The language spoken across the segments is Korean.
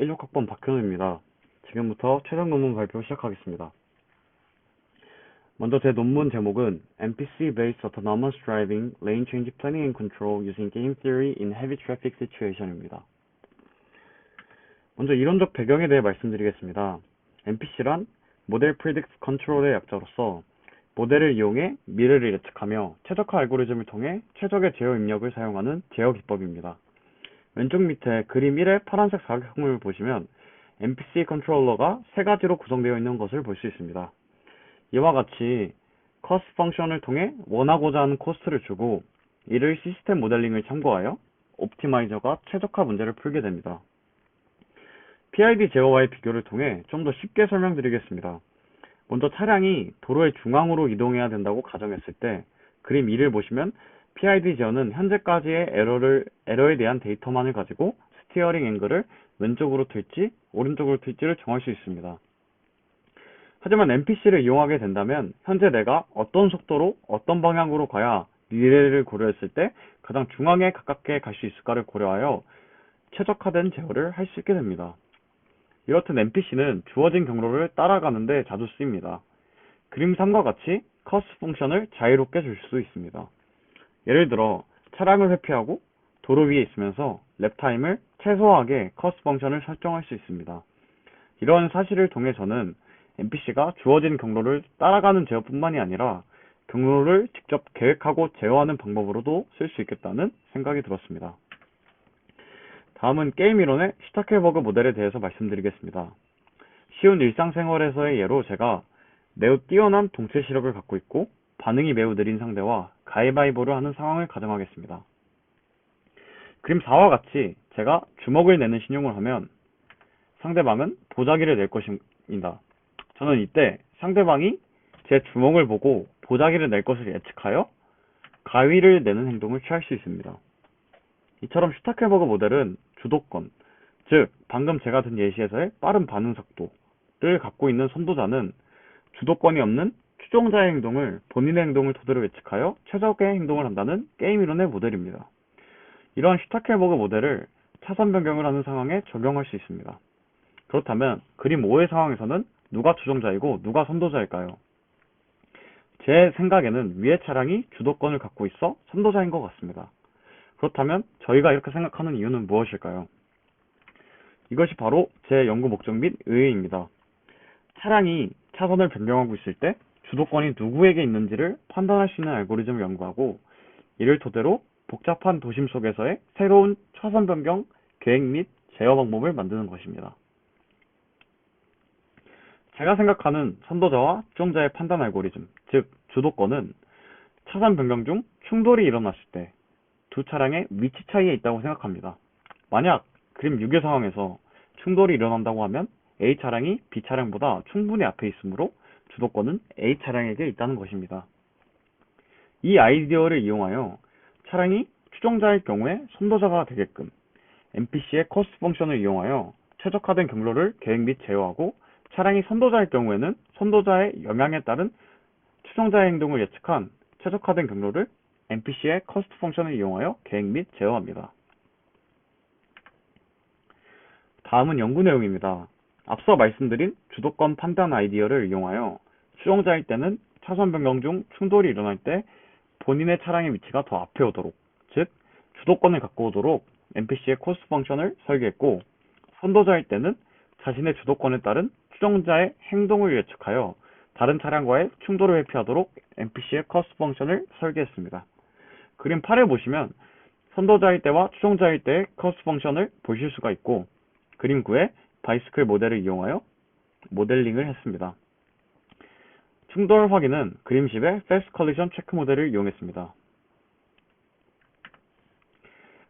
1족학번 박현우입니다. 지금부터 최종 논문 발표 시작하겠습니다. 먼저 제 논문 제목은 NPC-based autonomous driving, lane change planning and control using game theory in heavy traffic situation입니다. 먼저 이론적 배경에 대해 말씀드리겠습니다. NPC란 모델 프리딕트 컨트롤의 약자로서 모델을 이용해 미래를 예측하며 최적화 알고리즘을 통해 최적의 제어 입력을 사용하는 제어 기법입니다. 왼쪽 밑에 그림 1의 파란색 사각형을 보시면 NPC 컨트롤러가 세 가지로 구성되어 있는 것을 볼 수 있습니다. 이와 같이 cost 펑션을 통해 원하고자 하는 코스트를 주고 이를 시스템 모델링을 참고하여 옵티마이저가 최적화 문제를 풀게 됩니다. PID 제어와의 비교를 통해 좀 더 쉽게 설명드리겠습니다. 먼저 차량이 도로의 중앙으로 이동해야 된다고 가정했을 때 그림 2를 보시면 PID 제어는 현재까지의 에러에 대한 데이터만을 가지고 스티어링 앵글을 왼쪽으로 틀지 오른쪽으로 틀지를 정할 수 있습니다. 하지만 NPC를 이용하게 된다면 현재 내가 어떤 속도로 어떤 방향으로 가야 미래를 고려했을 때 가장 중앙에 가깝게 갈 수 있을까를 고려하여 최적화된 제어를 할 수 있게 됩니다. 이렇듯 NPC는 주어진 경로를 따라가는데 자주 쓰입니다. 그림 3과 같이 cost 펑션을 자유롭게 줄 수 있습니다. 예를 들어 차량을 회피하고 도로 위에 있으면서 랩타임을 최소화하게 cost 펑션을 설정할 수 있습니다. 이러한 사실을 통해 저는 NPC가 주어진 경로를 따라가는 제어뿐만이 아니라 경로를 직접 계획하고 제어하는 방법으로도 쓸 수 있겠다는 생각이 들었습니다. 다음은 게임 이론의 슈타켈버그 모델에 대해서 말씀드리겠습니다. 쉬운 일상생활에서의 예로 제가 매우 뛰어난 동체 시력을 갖고 있고 반응이 매우 느린 상대와 가위바위보를 하는 상황을 가정하겠습니다. 그림 4와 같이 제가 주먹을 내는 신용을 하면 상대방은 보자기를 낼 것입니다. 저는 이때 상대방이 제 주먹을 보고 보자기를 낼 것을 예측하여 가위를 내는 행동을 취할 수 있습니다. 이처럼 슈타켈버그 모델은 주도권, 즉 방금 제가 든 예시에서의 빠른 반응 속도를 갖고 있는 선도자는 주도권이 없는 추종자의 행동을 본인의 행동을 토대로 예측하여 최적의 행동을 한다는 게임 이론의 모델입니다. 이러한 슈타켈버그 모델을 차선 변경을 하는 상황에 적용할 수 있습니다. 그렇다면 그림 5의 상황에서는 누가 추종자이고 누가 선도자일까요? 제 생각에는 위의 차량이 주도권을 갖고 있어 선도자인 것 같습니다. 그렇다면 저희가 이렇게 생각하는 이유는 무엇일까요? 이것이 바로 제 연구 목적 및 의의입니다. 차량이 차선을 변경하고 있을 때 주도권이 누구에게 있는지를 판단할 수 있는 알고리즘을 연구하고 이를 토대로 복잡한 도심 속에서의 새로운 차선 변경 계획 및 제어 방법을 만드는 것입니다. 제가 생각하는 선도자와 추종자의 판단 알고리즘, 즉 주도권은 차선 변경 중 충돌이 일어났을 때 두 차량의 위치 차이에 있다고 생각합니다. 만약 그림 6의 상황에서 충돌이 일어난다고 하면 A 차량이 B 차량보다 충분히 앞에 있으므로 주도권은 A 차량에게 있다는 것입니다. 이 아이디어를 이용하여 차량이 추종자일 경우에 선도자가 되게끔 NPC의 cost 펑션을 이용하여 최적화된 경로를 계획 및 제어하고 차량이 선도자일 경우에는 선도자의 영향에 따른 추종자의 행동을 예측한 최적화된 경로를 NPC의 cost 펑션을 이용하여 계획 및 제어합니다. 다음은 연구 내용입니다. 앞서 말씀드린 주도권 판단 아이디어를 이용하여 추종자일 때는 차선 변경 중 충돌이 일어날 때 본인의 차량의 위치가 더 앞에 오도록, 즉 주도권을 갖고 오도록 NPC의 cost 펑션을 설계했고 선도자일 때는 자신의 주도권에 따른 추종자의 행동을 예측하여 다른 차량과의 충돌을 회피하도록 NPC의 cost 펑션을 설계했습니다. 그림 8을 보시면 선도자일 때와 추종자일 때의 cost 펑션을 보실 수가 있고 그림 9에 바이스클 모델을 이용하여 모델링을 했습니다. 충돌 확인은 그림 10의 Fast Collision Check 모델을 이용했습니다.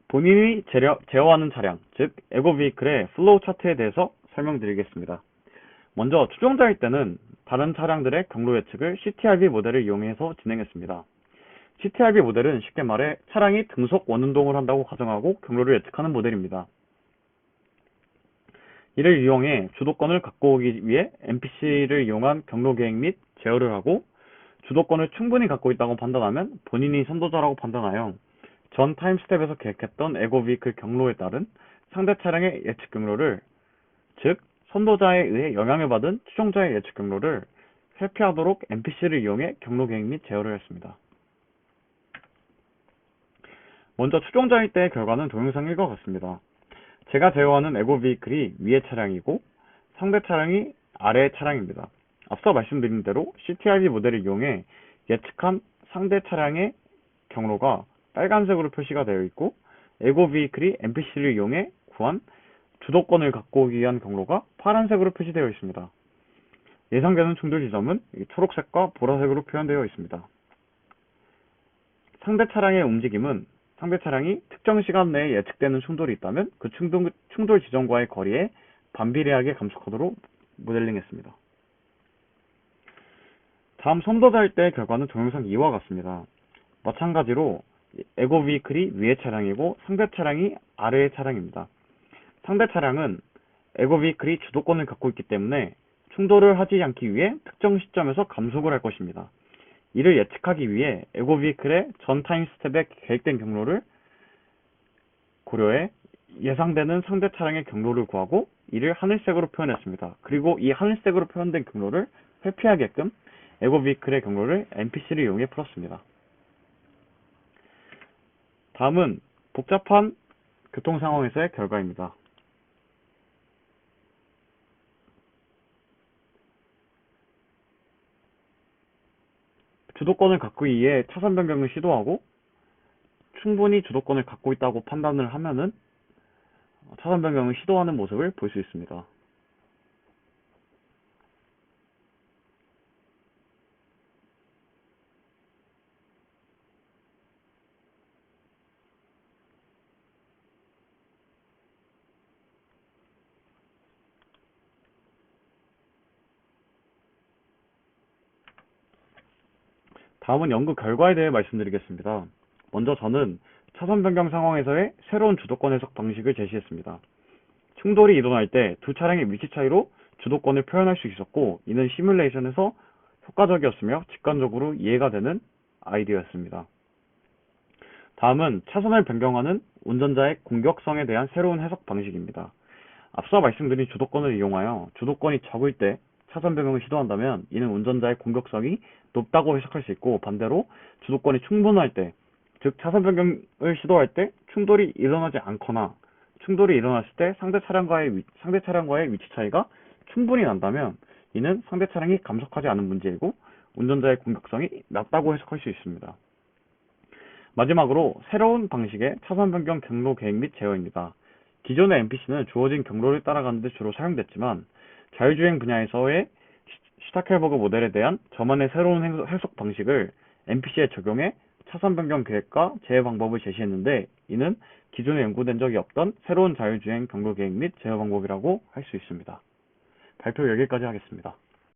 본인이 제어하는 차량, 즉 에고 비클의 플로우 차트에 대해서 설명드리겠습니다. 먼저 추종자일 때는 다른 차량들의 경로 예측을 CTRV 모델을 이용해서 진행했습니다. CTRV 모델은 쉽게 말해 차량이 등속 원운동을 한다고 가정하고 경로를 예측하는 모델입니다. 이를 이용해 주도권을 갖고 오기 위해 NPC를 이용한 경로 계획 및 제어를 하고 주도권을 충분히 갖고 있다고 판단하면 본인이 선도자라고 판단하여 전 타임스텝에서 계획했던 에고 비클 경로에 따른 상대 차량의 예측 경로를 즉, 선도자에 의해 영향을 받은 추종자의 예측 경로를 회피하도록 NPC를 이용해 경로 계획 및 제어를 했습니다. 먼저 추종자일 때의 결과는 동영상 1과 같습니다. 제가 제어하는 에고 비클이 위의 차량이고 상대 차량이 아래의 차량입니다. 앞서 말씀드린 대로 CTRD 모델을 이용해 예측한 상대 차량의 경로가 빨간색으로 표시가 되어 있고 에고 비클이 NPC를 이용해 구한 주도권을 갖고 오기 위한 경로가 파란색으로 표시되어 있습니다. 예상되는 충돌 지점은 초록색과 보라색으로 표현되어 있습니다. 상대 차량의 움직임은 상대 차량이 특정 시간 내에 예측되는 충돌이 있다면 그 충돌 지점과의 거리에 반비례하게 감속하도록 모델링했습니다. 다음 선도자일 때의 결과는 동영상 2와 같습니다. 마찬가지로 에고 비클이 위의 차량이고 상대 차량이 아래의 차량입니다. 상대 차량은 에고 비클이 주도권을 갖고 있기 때문에 충돌을 하지 않기 위해 특정 시점에서 감속을 할 것입니다. 이를 예측하기 위해 에고 비클의 전 타임 스텝에 계획된 경로를 고려해 예상되는 상대 차량의 경로를 구하고 이를 하늘색으로 표현했습니다. 그리고 이 하늘색으로 표현된 경로를 회피하게끔 에고 비클의 경로를 NPC를 이용해 풀었습니다. 다음은 복잡한 교통 상황에서의 결과입니다. 주도권을 갖기 위해 차선 변경을 시도하고 충분히 주도권을 갖고 있다고 판단을 하면은 차선 변경을 시도하는 모습을 볼 수 있습니다. 다음은 연구 결과에 대해 말씀드리겠습니다. 먼저 저는 차선 변경 상황에서의 새로운 주도권 해석 방식을 제시했습니다. 충돌이 일어날 때 두 차량의 위치 차이로 주도권을 표현할 수 있었고 이는 시뮬레이션에서 효과적이었으며 직관적으로 이해가 되는 아이디어였습니다. 다음은 차선을 변경하는 운전자의 공격성에 대한 새로운 해석 방식입니다. 앞서 말씀드린 주도권을 이용하여 주도권이 적을 때 차선 변경을 시도한다면 이는 운전자의 공격성이 높다고 해석할 수 있고 반대로 주도권이 충분할 때, 즉 차선 변경을 시도할 때 충돌이 일어나지 않거나 충돌이 일어났을 때 상대 차량과의 위치 차이가 충분히 난다면 이는 상대 차량이 감속하지 않은 문제이고 운전자의 공격성이 낮다고 해석할 수 있습니다. 마지막으로 새로운 방식의 차선 변경 경로 계획 및 제어입니다. 기존의 NPC는 주어진 경로를 따라가는 데 주로 사용됐지만 자율주행 분야에서의 슈타켈버그 모델에 대한 저만의 새로운 해석 방식을 NPC에 적용해 차선 변경 계획과 제어 방법을 제시했는데 이는 기존에 연구된 적이 없던 새로운 자율주행 경로 계획 및 제어 방법이라고 할 수 있습니다. 발표 여기까지 하겠습니다.